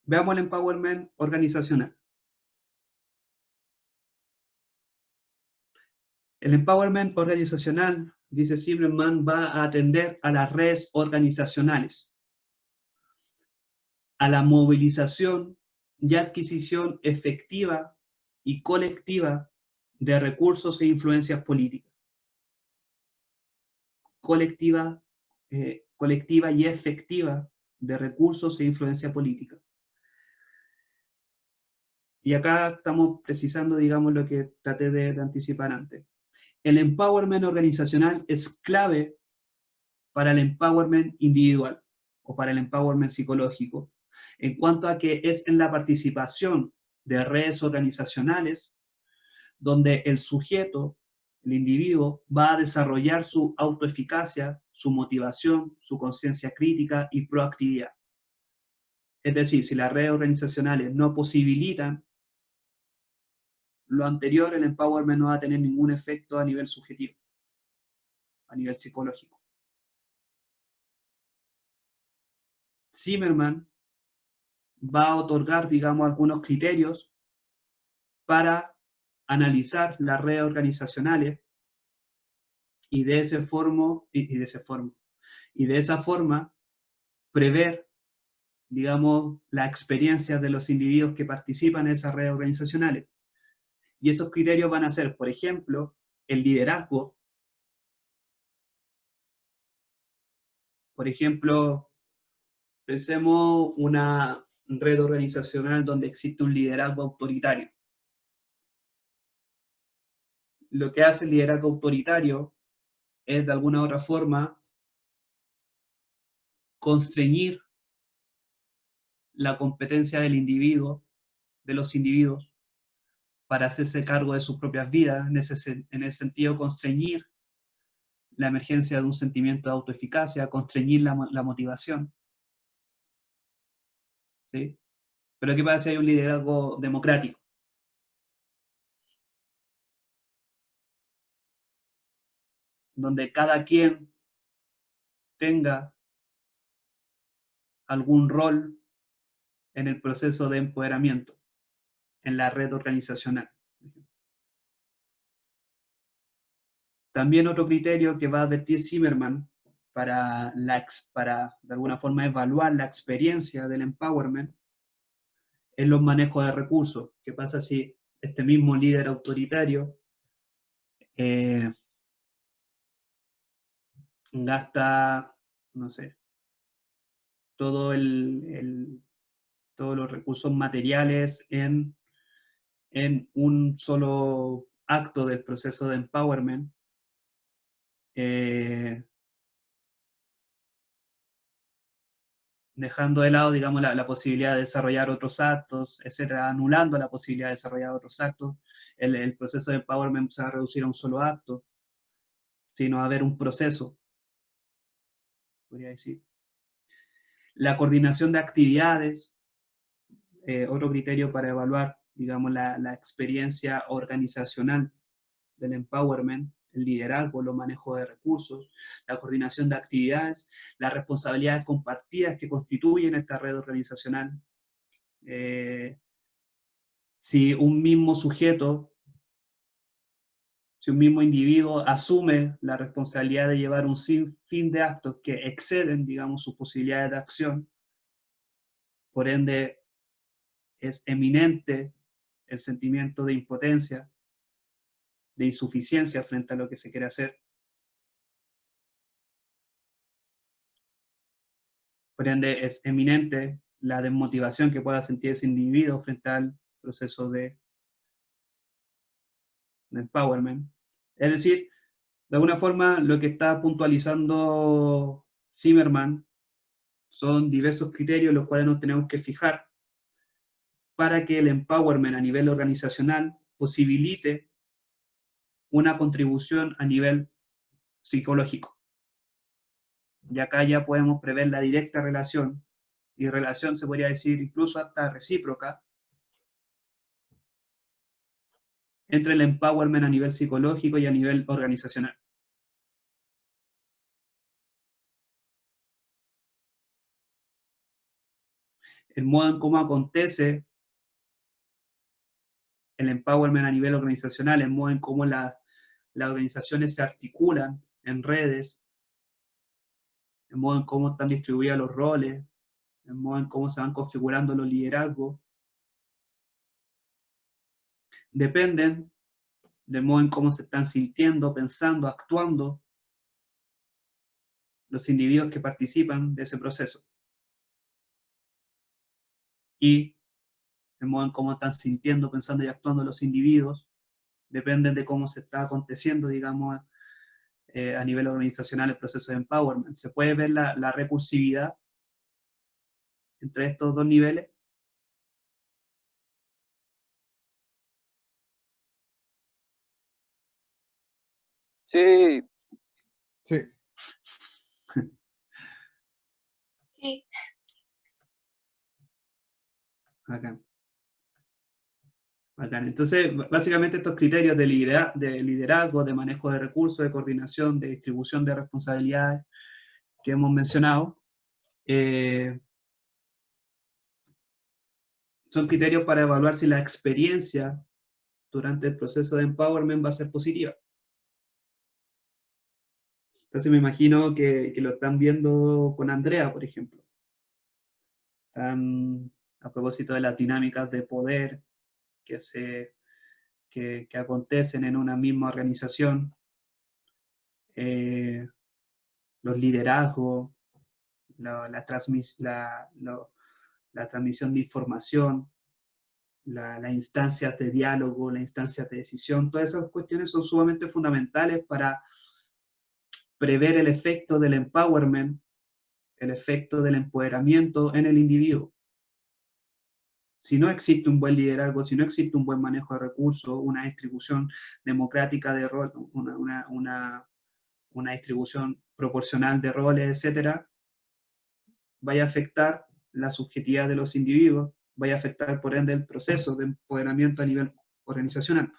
Veamos el empowerment organizacional. El empowerment organizacional, dice Zimmerman, va a atender a las redes organizacionales, a la movilización y adquisición efectiva y colectiva de recursos e influencias políticas. Colectiva y efectiva de recursos e influencia política. Y acá estamos precisando, digamos, lo que traté de anticipar antes. El empowerment organizacional es clave para el empowerment individual o para el empowerment psicológico, en cuanto a que es en la participación de redes organizacionales donde el sujeto, el individuo, va a desarrollar su autoeficacia, su motivación, su conciencia crítica y proactividad. Es decir, si las redes organizacionales no posibilitan lo anterior, el empowerment no va a tener ningún efecto a nivel subjetivo, a nivel psicológico. Zimmerman va a otorgar, digamos, algunos criterios para analizar las redes organizacionales y de esa forma prever, digamos, la experiencia de los individuos que participan en esas redes organizacionales. Y esos criterios van a ser, por ejemplo, el liderazgo. Por ejemplo, pensemos una red organizacional donde existe un liderazgo autoritario. Lo que hace el liderazgo autoritario es, de alguna u otra forma, constreñir la competencia del individuo, de los individuos, para hacerse cargo de sus propias vidas, en ese sentido, constreñir la emergencia de un sentimiento de autoeficacia, constreñir la motivación. ¿Sí? Pero ¿qué pasa si hay un liderazgo democrático? Donde cada quien tenga algún rol en el proceso de empoderamiento, en la red organizacional. También otro criterio que va a advertir Zimmerman para de alguna forma evaluar la experiencia del empowerment es los manejos de recursos. ¿Qué pasa si este mismo líder autoritario gasta, no sé, todo todos los recursos materiales en un solo acto del proceso de empowerment? Dejando de lado, digamos, la posibilidad de desarrollar otros actos, etcétera, anulando la posibilidad de desarrollar otros actos, el proceso de empowerment se va a reducir a un solo acto, sino a haber un proceso, podría decir. La coordinación de actividades, otro criterio para evaluar, digamos, la experiencia organizacional del empowerment, el liderazgo, los manejos de recursos, la coordinación de actividades, las responsabilidades compartidas que constituyen esta red organizacional. Si un mismo sujeto, si un mismo individuo asume la responsabilidad de llevar un sinfín de actos que exceden, digamos, sus posibilidades de acción, por ende es eminente el sentimiento de impotencia, de insuficiencia frente a lo que se quiere hacer. Por ende es eminente la desmotivación que pueda sentir ese individuo frente al proceso de empowerment. Es decir, de alguna forma lo que está puntualizando Zimmerman son diversos criterios los cuales nos tenemos que fijar para que el empowerment a nivel organizacional posibilite una contribución a nivel psicológico. Y acá ya podemos prever la directa relación, y relación se podría decir incluso hasta recíproca, entre el empowerment a nivel psicológico y a nivel organizacional. el modo en cómo acontece el empowerment a nivel organizacional, el modo en cómo las organizaciones se articulan en redes, el modo en cómo están distribuidos los roles, el modo en cómo se van configurando los liderazgos, dependen del modo en cómo se están sintiendo, pensando, actuando los individuos que participan de ese proceso. Y el modo en cómo están sintiendo, pensando y actuando los individuos dependen de cómo se está aconteciendo, digamos, a nivel organizacional el proceso de empowerment. Se puede ver la recursividad entre estos dos niveles. Sí, Sí, Sí, Acá. Bacán. Entonces, básicamente estos criterios de liderazgo, de manejo de recursos, de coordinación, de distribución de responsabilidades que hemos mencionado, son criterios para evaluar si la experiencia durante el proceso de empowerment va a ser positiva. Entonces me imagino que lo están viendo con Andrea, por ejemplo. A propósito de las dinámicas de poder que acontecen en una misma organización, los liderazgos, la transmisión de información, las instancias de diálogo, las instancias de decisión, todas esas cuestiones son sumamente fundamentales para prever el efecto del empowerment, el efecto del empoderamiento en el individuo. Si no existe un buen liderazgo, si no existe un buen manejo de recursos, una distribución democrática de rol, una distribución proporcional de roles, etcétera, vaya a afectar la subjetividad de los individuos, vaya a afectar por ende el proceso de empoderamiento a nivel organizacional.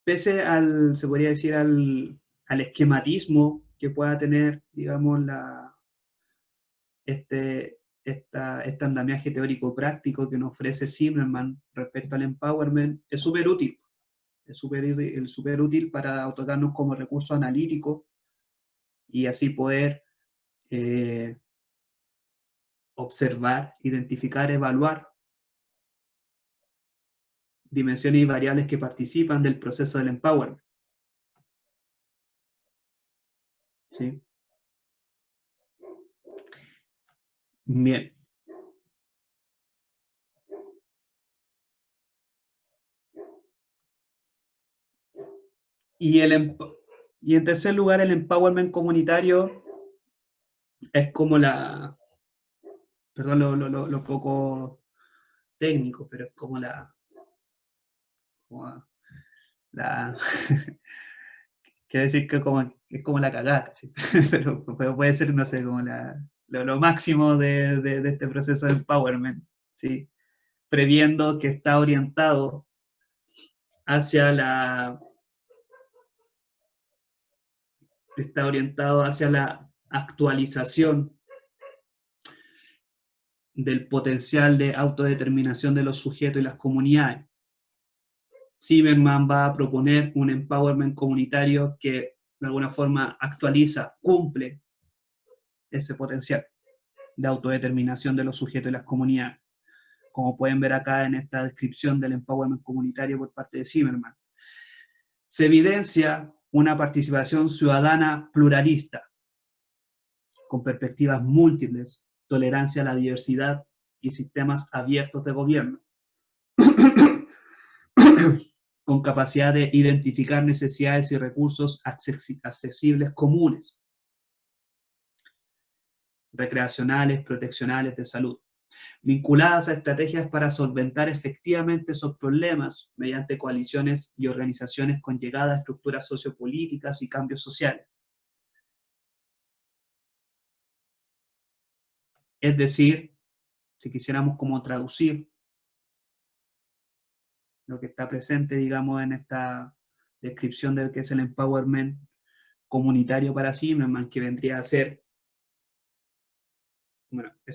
Pese al, se podría decir, al esquematismo que pueda tener, digamos, este andamiaje teórico práctico que nos ofrece Zimmerman respecto al empowerment, es súper útil. Es súper útil para otorgarnos como recurso analítico y así poder observar, identificar, evaluar dimensiones y variables que participan del proceso del empowerment. ¿Sí? Bien. Y en tercer lugar, el empowerment comunitario es como perdón lo poco técnico, pero es como quiero decir que es como la cagada, ¿sí? pero puede ser, no sé, como lo máximo de este proceso de empowerment, ¿sí? Previendo que está orientado hacia la actualización del potencial de autodeterminación de los sujetos y las comunidades. Zimmerman va a proponer un empowerment comunitario que de alguna forma actualiza, cumple ese potencial de autodeterminación de los sujetos y las comunidades, como pueden ver acá en esta descripción del empowerment comunitario por parte de Zimmerman. Se evidencia una participación ciudadana pluralista, con perspectivas múltiples, tolerancia a la diversidad y sistemas abiertos de gobierno, con capacidad de identificar necesidades y recursos accesibles comunes, recreacionales, proteccionales, de salud, vinculadas a estrategias para solventar efectivamente esos problemas mediante coaliciones y organizaciones con llegada a estructuras sociopolíticas y cambios sociales. Es decir, si quisiéramos como traducir lo que está presente, digamos, en esta descripción del que es el empowerment comunitario para Zimmerman, que vendría a ser Bueno, eso.